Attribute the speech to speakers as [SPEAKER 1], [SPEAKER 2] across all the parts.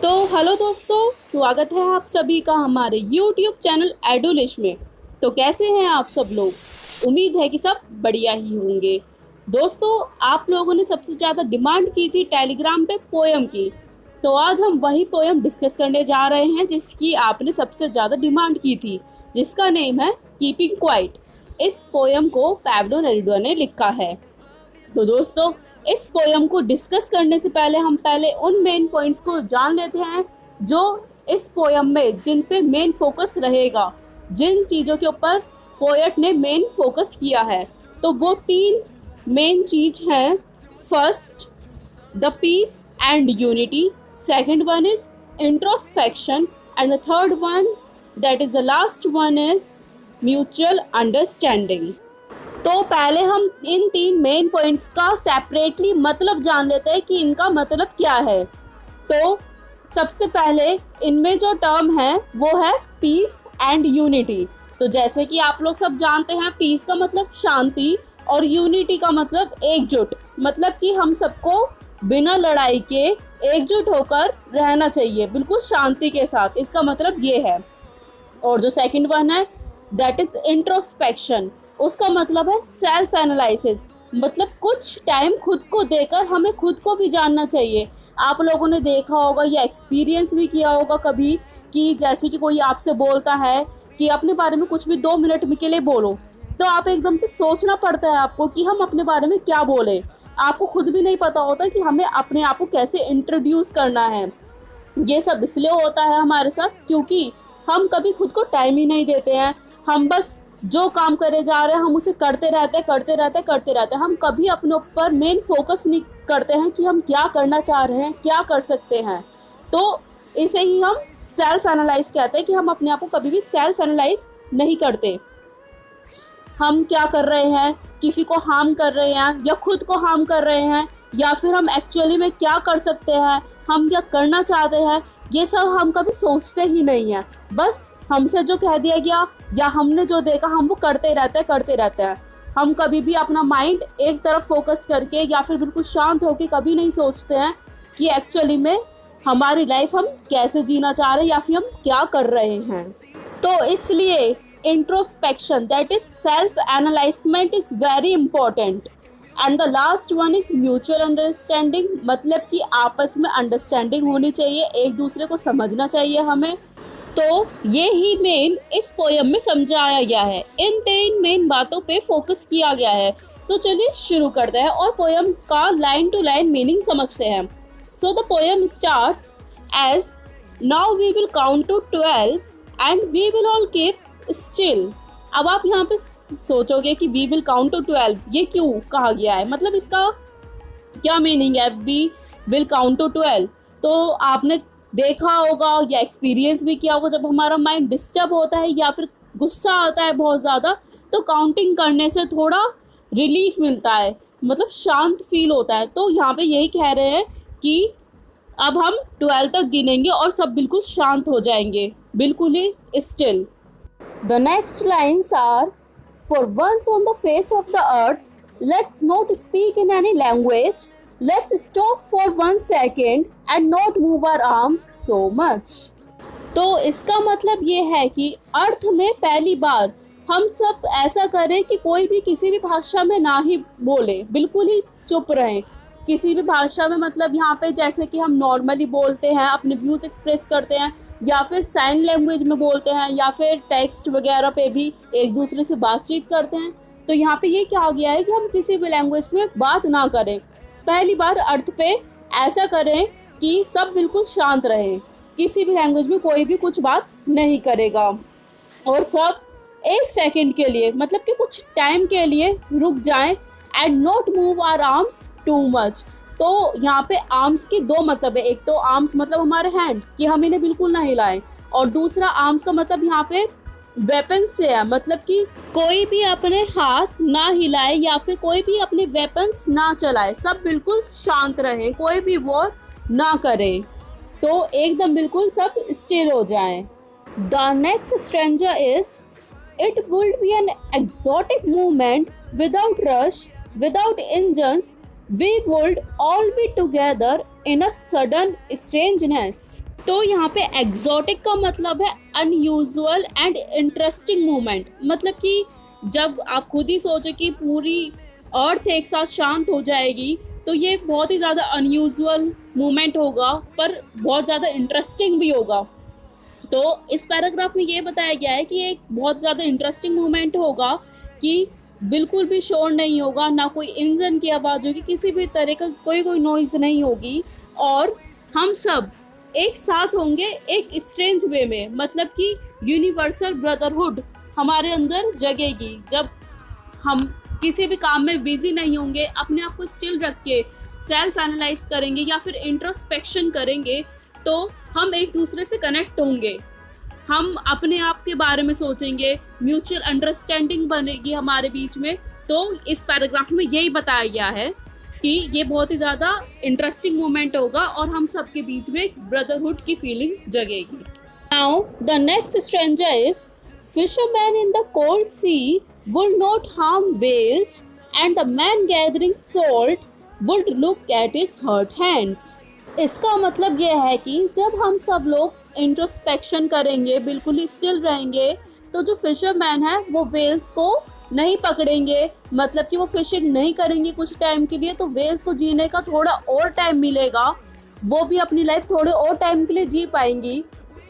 [SPEAKER 1] तो हेलो दोस्तों, स्वागत है आप सभी का हमारे YouTube चैनल एडुलिश में। तो कैसे हैं आप सब लोग? उम्मीद है कि सब बढ़िया ही होंगे। दोस्तों, आप लोगों ने सबसे ज़्यादा डिमांड की थी टेलीग्राम पे पोयम की, तो आज हम वही पोयम डिस्कस करने जा रहे हैं जिसकी आपने सबसे ज़्यादा डिमांड की थी, जिसका नेम है कीपिंग क्वाइट। इस पोयम को पैब्लो नेरुदा ने लिखा है। तो दोस्तों, इस पोयम को डिस्कस करने से पहले हम उन मेन पॉइंट्स को जान लेते हैं जो इस पोयम में जिन पे मेन फोकस रहेगा, जिन चीज़ों के ऊपर पोएट ने मेन फोकस किया है। तो वो 3 मेन चीज हैं। First, the peace and unity. Second one is introspection and the third one, that is the last one, is mutual understanding. तो पहले हम इन 3 मेन पॉइंट्स का सेपरेटली मतलब जान लेते हैं कि इनका मतलब क्या है। तो सबसे पहले इनमें जो टर्म है वो है पीस एंड यूनिटी। तो जैसे कि आप लोग सब जानते हैं, पीस का मतलब शांति और यूनिटी का मतलब एकजुट, मतलब कि हम सबको बिना लड़ाई के एकजुट होकर रहना चाहिए, बिल्कुल शांति के साथ। इसका मतलब ये है। और जो सेकंड वन है, दैट इज इंट्रोस्पेक्शन। उसका मतलब है सेल्फ एनालिसिस, मतलब कुछ टाइम खुद को देकर हमें खुद को भी जानना चाहिए। आप लोगों ने देखा होगा या एक्सपीरियंस भी किया होगा कभी कि जैसे कि कोई आपसे बोलता है कि अपने बारे में कुछ भी 2 मिनट के लिए बोलो, तो आप एकदम से सोचना पड़ता है आपको कि हम अपने बारे में क्या बोले। आपको खुद भी नहीं पता होता कि हमें अपने आप को कैसे इंट्रोड्यूस करना है। ये सब इसलिए होता है हमारे साथ क्योंकि हम कभी खुद को टाइम ही नहीं देते हैं। हम बस जो काम करे जा रहे हैं हम उसे करते रहते हैं। हम कभी अपने ऊपर मेन फोकस नहीं करते हैं कि हम क्या करना चाह रहे हैं, क्या कर सकते हैं। तो इसे ही हम सेल्फ एनालाइज कहते हैं कि हम अपने आप को कभी भी सेल्फ एनालाइज नहीं करते। हम क्या कर रहे हैं, किसी को हार्म कर रहे हैं या खुद को हार्म कर रहे हैं, या फिर हम एक्चुअली में क्या कर सकते हैं, हम क्या करना चाहते हैं, ये सब हम कभी सोचते ही नहीं हैं। बस हमसे जो कह दिया गया या हमने जो देखा हम वो करते रहते हैं। हम कभी भी अपना माइंड एक तरफ फोकस करके या फिर बिल्कुल शांत होकर कभी नहीं सोचते हैं कि एक्चुअली में हमारी लाइफ हम कैसे जीना चाह रहे हैं या फिर हम क्या कर रहे हैं। तो इसलिए introspection, that is self analysement, is very important. And the last one is mutual understanding, मतलब कि आपस में अंडरस्टैंडिंग होनी चाहिए, एक दूसरे को समझना चाहिए हमें। तो ये ही मेन इस पोयम में समझाया गया है। इन 3 मेन बातों पे फोकस किया गया है। तो चलिए शुरू करते हैं और पोयम का लाइन टू लाइन मीनिंग समझते हैं। So the poem starts as, now we will count to 12 and we will all keep still. अब आप यहाँ पे सोचोगे कि वी विल काउंट टू 12 ये क्यों कहा गया है, मतलब इसका क्या मीनिंग है वी विल काउंट टू 12। तो आपने देखा होगा या एक्सपीरियंस भी किया होगा, जब हमारा माइंड डिस्टर्ब होता है या फिर गुस्सा आता है बहुत ज़्यादा, तो काउंटिंग करने से थोड़ा रिलीफ मिलता है, मतलब शांत फील होता है। तो यहाँ पे यही कह रहे हैं कि अब हम 12 तक गिनेंगे और सब बिल्कुल शांत हो जाएंगे, बिल्कुल ही still. The next lines are, for once on the face of the earth let's not speak in any language, let's stop for 1 second and not move our arms so much। तो इसका मतलब ये है कि अर्थ में पहली बार हम सब ऐसा करें कि कोई भी किसी भी भाषा में ना ही बोले, बिल्कुल ही चुप रहें किसी भी भाषा में। मतलब यहाँ पे जैसे कि हम नॉर्मली बोलते हैं, अपने व्यूज़ एक्सप्रेस करते हैं, या फिर साइन लैंग्वेज में बोलते हैं, या फिर टेक्स्ट वगैरह पे भी एक दूसरे से बातचीत करते हैं। तो यहाँ पे ये कहा गया है कि हम किसी भी लैंग्वेज में बात ना करें। पहली बार अर्थ पे ऐसा करें कि सब बिल्कुल शांत रहें, किसी भी लैंग्वेज में कोई भी कुछ बात नहीं करेगा और सब 1 सेकंड के लिए, मतलब कि कुछ टाइम के लिए रुक जाएं। And not move our arms too much. तो यहाँ पे आर्म्स की 2 मतलब है। एक तो आर्म्स मतलब हमारे हैंड कि हम इन्हें बिल्कुल ना हिलाएं, और दूसरा आर्म्स का मतलब यहाँ पे वेपन से है, मतलब कि कोई भी अपने हाथ ना हिलाए या फिर कोई भी अपने वेपन्स ना चलाए, सब बिल्कुल शांत रहे, कोई भी वॉर ना करे, तो एकदम बिल्कुल सब स्टिल हो जाएं। The next stranger is, it would be an exotic movement without rush, without engines, we would all be together in a sudden strangeness. तो यहाँ पे एग्जॉटिक का मतलब है अनयूजुअल एंड इंटरेस्टिंग मोमेंट। मतलब कि जब आप खुद ही सोचो कि पूरी अर्थ एक साथ शांत हो जाएगी, तो ये बहुत ही ज़्यादा अनयूजुअल मोमेंट होगा, पर बहुत ज़्यादा इंटरेस्टिंग भी होगा। तो इस पैराग्राफ में ये बताया गया है कि एक बहुत ज़्यादा इंटरेस्टिंग मोमेंट होगा कि बिल्कुल भी शोर नहीं होगा, ना कोई इंजन की आवाज़ होगी, किसी भी तरह का कोई नॉइज़ नहीं होगी, और हम सब एक साथ होंगे एक स्ट्रेंज वे में। मतलब कि यूनिवर्सल ब्रदरहुड हमारे अंदर जगेगी। जब हम किसी भी काम में बिजी नहीं होंगे, अपने आप को स्टिल रख के सेल्फ एनालाइज करेंगे या फिर इंट्रोस्पेक्शन करेंगे, तो हम एक दूसरे से कनेक्ट होंगे, हम अपने आप के बारे में सोचेंगे, म्यूचुअल अंडरस्टैंडिंग बनेगी हमारे बीच में। तो इस पैराग्राफ में यही बताया गया है कि ये बहुत ही ज़्यादा इंटरेस्टिंग मोमेंट होगा और हम सबके बीच में एक ब्रदरहुड की फीलिंग जगेगी। Now the next stranger is fishermen in the cold sea would not harm whales, and the man gathering salt would look at his hurt hands. इसका मतलब ये है कि जब हम सब लोग इंट्रोस्पेक्शन करेंगे, बिल्कुल ही स्टिल रहेंगे, तो जो फिशरमैन है वो वेल्स को नहीं पकड़ेंगे, मतलब कि वो फिशिंग नहीं करेंगे कुछ टाइम के लिए, तो वेल्स को जीने का थोड़ा और टाइम मिलेगा, वो भी अपनी लाइफ थोड़े और टाइम के लिए जी पाएंगी।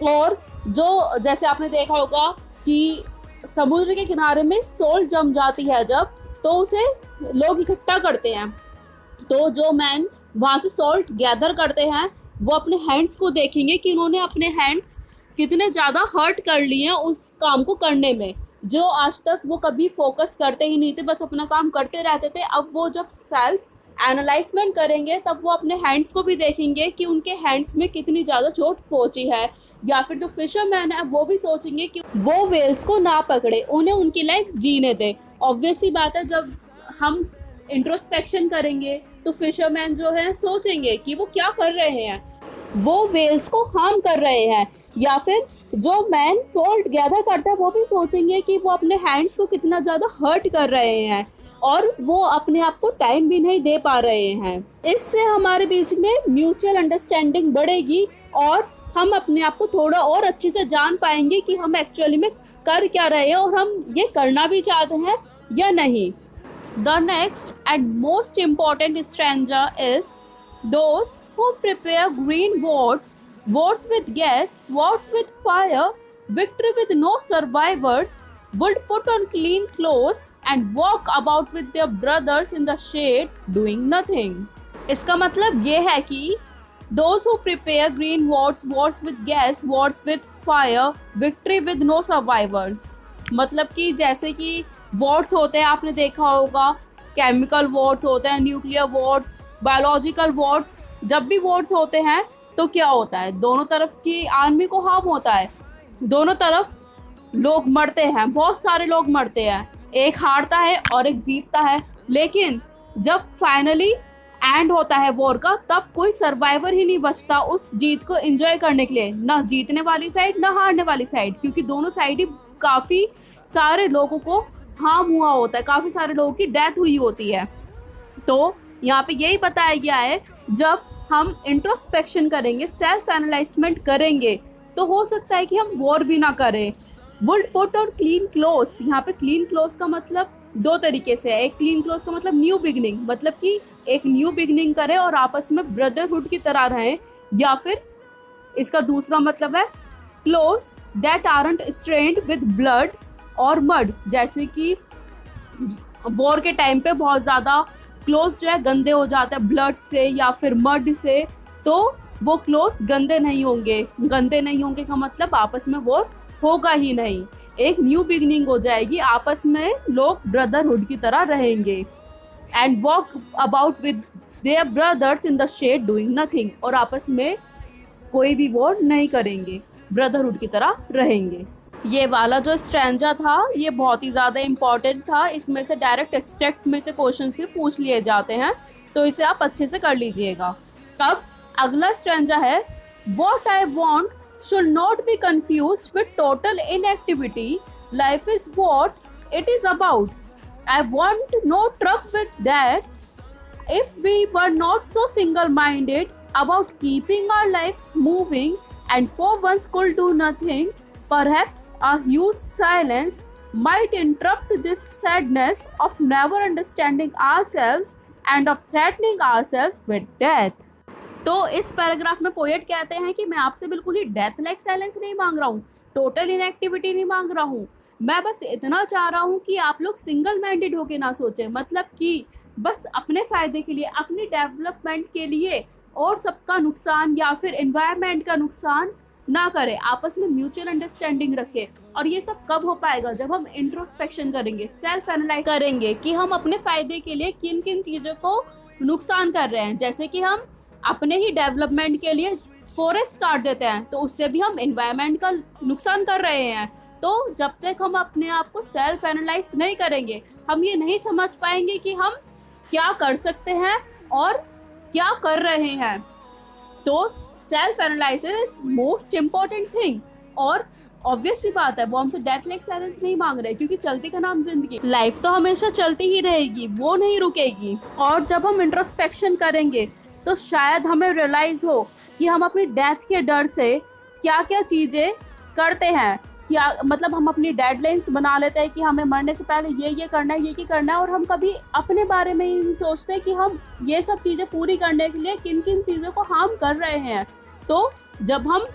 [SPEAKER 1] और जो जैसे आपने देखा होगा कि समुद्र के किनारे में सोल्ट जम जाती है जब, तो उसे लोग इकट्ठा करते हैं, तो जो मैन वहाँ से सॉल्ट गैदर करते हैं वो अपने हैंड्स को देखेंगे कि उन्होंने अपने हैंड्स कितने ज़्यादा हर्ट कर लिए हैं उस काम को करने में, जो आज तक वो कभी फोकस करते ही नहीं थे, बस अपना काम करते रहते थे। अब वो जब सेल्फ एनालाइजमेंट करेंगे तब वो अपने हैंड्स को भी देखेंगे कि उनके हैंड्स में कितनी ज़्यादा चोट पहुंची है। या फिर जो फिशरमैन है वो भी सोचेंगे कि वो वेल्स को ना पकड़े, उन्हें उनकी लाइफ जीने दे। ऑब्वियस सी बात है, जब हम इंट्रोस्पेक्शन करेंगे तो फिशरमैन जो है सोचेंगे कि वो क्या कर रहे हैं, वो वेल्स को हार्म कर रहे हैं। या फिर जो मैन सॉल्ट गैदर करता है वो भी सोचेंगे कि वो अपने हैंड्स को कितना ज़्यादा हर्ट कर रहे हैं और वो अपने आप को टाइम भी नहीं दे पा रहे हैं। इससे हमारे बीच में म्यूचुअल अंडरस्टैंडिंग बढ़ेगी और हम अपने आप को थोड़ा और अच्छे से जान पाएंगे कि हम एक्चुअली में कर क्या रहे हैं और हम ये करना भी चाहते हैं या नहीं। The next and most important stranger is those who prepare green words, words with gas, words with fire, victory with no survivors, would put on clean clothes and walk about with their brothers in the shade doing nothing. इसका मतलब ये है कि those who prepare green words, words with gas, words with fire, victory with no survivors, मतलब कि जैसे कि wards होते हैं, आपने देखा होगा केमिकल वॉर्ड्स होते हैं, न्यूक्लियर वॉर्ड्स, बायोलॉजिकल वॉर्ड्स। जब भी वॉर्ड्स होते हैं तो क्या होता है, दोनों तरफ की आर्मी को हार्म होता है, दोनों तरफ लोग मरते हैं, बहुत सारे लोग मरते हैं, एक हारता है और एक जीतता है। लेकिन जब फाइनली एंड होता है वॉर का, तब कोई सर्वाइवर ही नहीं बचता उस जीत को एंजॉय करने के लिए, ना जीतने वाली साइड ना हारने वाली साइड, क्योंकि दोनों साइड ही काफ़ी सारे लोगों को हार्म हुआ होता है, काफ़ी सारे लोगों की डेथ हुई होती है। तो यहाँ पे यही बताया गया है, जब हम इंट्रोस्पेक्शन करेंगे, सेल्फ एनालाइजमेंट करेंगे, तो हो सकता है कि हम वॉर भी ना करें। Would put on clean clothes, यहाँ पे क्लीन क्लोथ्स का मतलब दो तरीके से है। एक क्लीन क्लोथ्स का मतलब न्यू बिगनिंग, मतलब कि एक न्यू बिगनिंग करें और आपस में ब्रदरहुड की तरह रहें, या फिर इसका दूसरा मतलब है clothes that aren't strained with blood और मड, जैसे कि वॉर के टाइम पे बहुत ज़्यादा क्लोथ्स जो है गंदे हो जाते हैं ब्लड से या फिर मड से, तो वो क्लोथ्स गंदे नहीं होंगे। गंदे नहीं होंगे का मतलब आपस में वॉर होगा ही नहीं, एक न्यू बिगनिंग हो जाएगी, आपस में लोग ब्रदरहुड की तरह रहेंगे। And walk about with their brothers in the shade doing nothing, और आपस में कोई भी वॉर नहीं करेंगे, ब्रदरहुड की तरह रहेंगे। ये वाला जो स्ट्रैंजा था ये बहुत ही ज़्यादा इम्पॉर्टेंट था, इसमें से डायरेक्ट एक्सट्रैक्ट में से क्वेश्चंस भी पूछ लिए जाते हैं, तो इसे आप अच्छे से कर लीजिएगा। तब अगला स्ट्रैंजा है, what I want should not be confused with total inactivity, life is what it is about, I want no truck with that, if we were not so single minded about keeping our lives moving and for once could do nothing. Perhaps a huge silence might interrupt this sadness of never understanding ourselves and of threatening ourselves with death. तो इस paragraph में poet कहते हैं कि मैं आपसे बिल्कुल ही death like silence नहीं मांग रहा हूँ, टोटल इनएक्टिविटी नहीं मांग रहा हूँ, मैं बस इतना चाह रहा हूँ कि आप लोग सिंगल माइंडेड होके ना सोचें, मतलब कि बस अपने फ़ायदे के लिए, अपनी डेवलपमेंट के लिए और सबका नुकसान या फिर एनवायरनमेंट का नुकसान ना करें, आपस में म्यूचुअल अंडरस्टैंडिंग रखें। और ये सब कब हो पाएगा? जब हम इंट्रोस्पेक्शन करेंगे, सेल्फ एनालाइज करेंगे कि हम अपने फ़ायदे के लिए किन किन चीज़ों को नुकसान कर रहे हैं। जैसे कि हम अपने ही डेवलपमेंट के लिए फॉरेस्ट काट देते हैं, तो उससे भी हम एनवायरनमेंट का नुकसान कर रहे हैं। तो जब तक हम अपने आप को सेल्फ एनालाइज नहीं करेंगे, हम ये नहीं समझ पाएंगे कि हम क्या कर सकते हैं और क्या कर रहे हैं। तो self analysis is most important thing. और ऑब्वियस सी बात है, वो हमसे डेथ लाइक साइलेंस नहीं मांग रहे, क्योंकि चलती का नाम जिंदगी, लाइफ तो हमेशा चलती ही रहेगी, वो नहीं रुकेगी। और जब हम इंट्रोस्पेक्शन करेंगे तो शायद हमें रियलाइज़ हो कि हम अपनी डेथ के डर से क्या क्या चीज़ें करते हैं। क्या मतलब हम अपनी डेडलाइंस बना लेते हैं कि हमें मरने से पहले ये करना है, ये करना है, और हम कभी अपने बारे में ही नहीं सोचते कि हम ये सब चीज़ें पूरी करने के लिए किन किन चीज़ों को हार्म कर रहे हैं। तो जब हम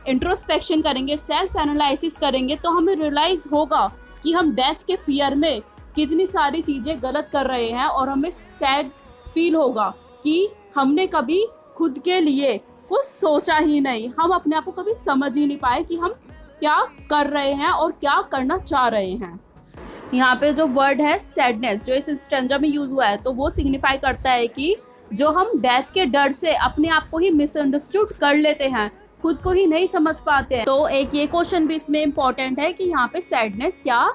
[SPEAKER 1] इंट्रोस्पेक्शन करेंगे, सेल्फ एनालिसिस करेंगे, तो हमें रियलाइज़ होगा कि हम डेथ के फियर में कितनी सारी चीज़ें गलत कर रहे हैं, और हमें सैड फील होगा कि हमने कभी खुद के लिए कुछ सोचा ही नहीं, हम अपने आप को कभी समझ ही नहीं पाए कि हम क्या कर रहे हैं और क्या करना चाह रहे हैं। यहाँ पे जो वर्ड है सैडनेस, जो इस स्टैंजा में यूज़ हुआ है, तो वो सिग्निफाई करता है कि जो हम डेथ के डर से अपने आप को ही मिसअंडरस्टूड कर लेते हैं, खुद को ही नहीं समझ पाते हैं। तो एक ये क्वेश्चन भी इसमें इम्पोर्टेंट है कि यहाँ पे सैडनेस क्या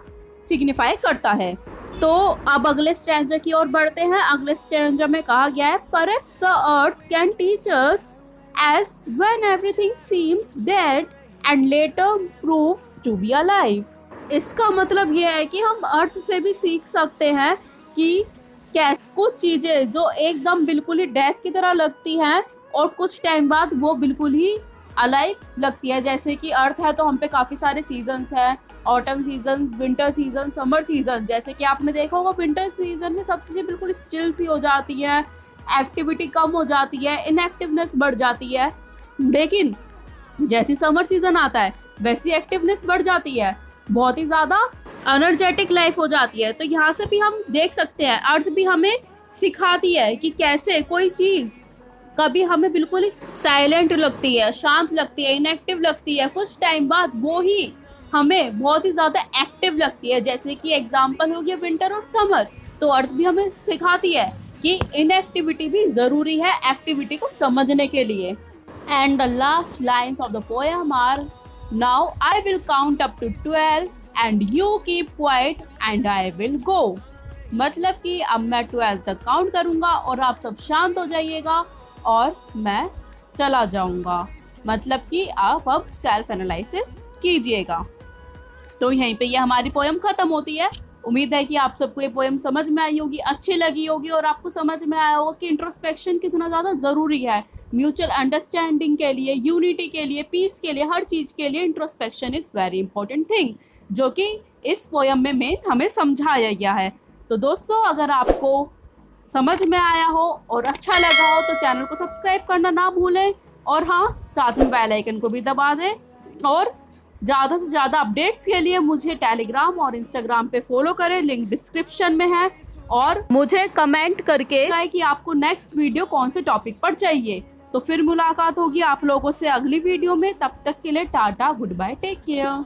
[SPEAKER 1] सिग्निफाई करता है। तो अब अगले स्टैंजा की ओर बढ़ते हैं। अगले स्टैंजा में कहा गया है, perhaps the earth can teach us as when everything seems dead and later proves to be alive। इसका मतलब ये है कि हम अर्थ से भी सीख सकते हैं कि कैसे कुछ चीज़ें जो एकदम बिल्कुल ही डेथ की तरह लगती हैं और कुछ टाइम बाद वो बिल्कुल ही अलाइव लगती है। जैसे कि अर्थ है तो हम पे काफ़ी सारे सीजन्स हैं, autumn season, winter season, summer season. जैसे कि आपने देखा होगा विंटर सीजन में सब चीज़ें बिल्कुल स्टिल सी हो जाती हैं, एक्टिविटी कम हो जाती है, इनएक्टिवनेस बढ़ जाती है। लेकिन जैसी समर सीजन आता है वैसी एक्टिवनेस बढ़ जाती है, बहुत ही ज़्यादा एनर्जेटिक लाइफ हो जाती है। तो यहाँ से भी हम देख सकते हैं अर्थ भी हमें सिखाती है कि कैसे कोई चीज़ कभी हमें बिल्कुल ही साइलेंट लगती है, शांत लगती है, इनएक्टिव लगती है, कुछ टाइम बाद वो ही हमें बहुत ही ज़्यादा एक्टिव लगती है। जैसे कि एग्जाम्पल हो गया विंटर और समर। तो अर्थ भी हमें सिखाती है कि इनएक्टिविटी भी ज़रूरी है एक्टिविटी को समझने के लिए। And the last lines of the poem are, now I will count up to 12 and you keep quiet and I will go. मतलब कि अब मैं 12 तक काउंट करूँगा और आप सब शांत हो जाइएगा और मैं चला जाऊँगा। मतलब कि आप अब सेल्फ एनालिसिस कीजिएगा। तो यहीं पे ये हमारी पोएम ख़त्म होती है। उम्मीद है कि आप सबको ये पोएम समझ में आई होगी, अच्छी लगी होगी, और आपको समझ में आया होगा कि इंट्रोस्पेक्शन कितना ज़्यादा ज़रूरी है म्यूचुअल अंडरस्टैंडिंग के लिए, यूनिटी के लिए, पीस के लिए, हर चीज़ के लिए introspection is very important thing, जो कि इस पोएम में मेन हमें समझाया गया है। तो दोस्तों, अगर आपको समझ में आया हो और अच्छा लगा हो तो चैनल को सब्सक्राइब करना ना भूलें, और हाँ, साथ में बेल आइकन को भी दबा दें। और ज़्यादा से ज़्यादा अपडेट्स के लिए मुझे टेलीग्राम और इंस्टाग्राम पे फॉलो करें, लिंक डिस्क्रिप्शन में है। और मुझे कमेंट करके बताएं कि आपको नेक्स्ट वीडियो कौन से टॉपिक पर चाहिए। तो फिर मुलाकात होगी आप लोगों से अगली वीडियो में। तब तक के लिए tata, good bye, take care.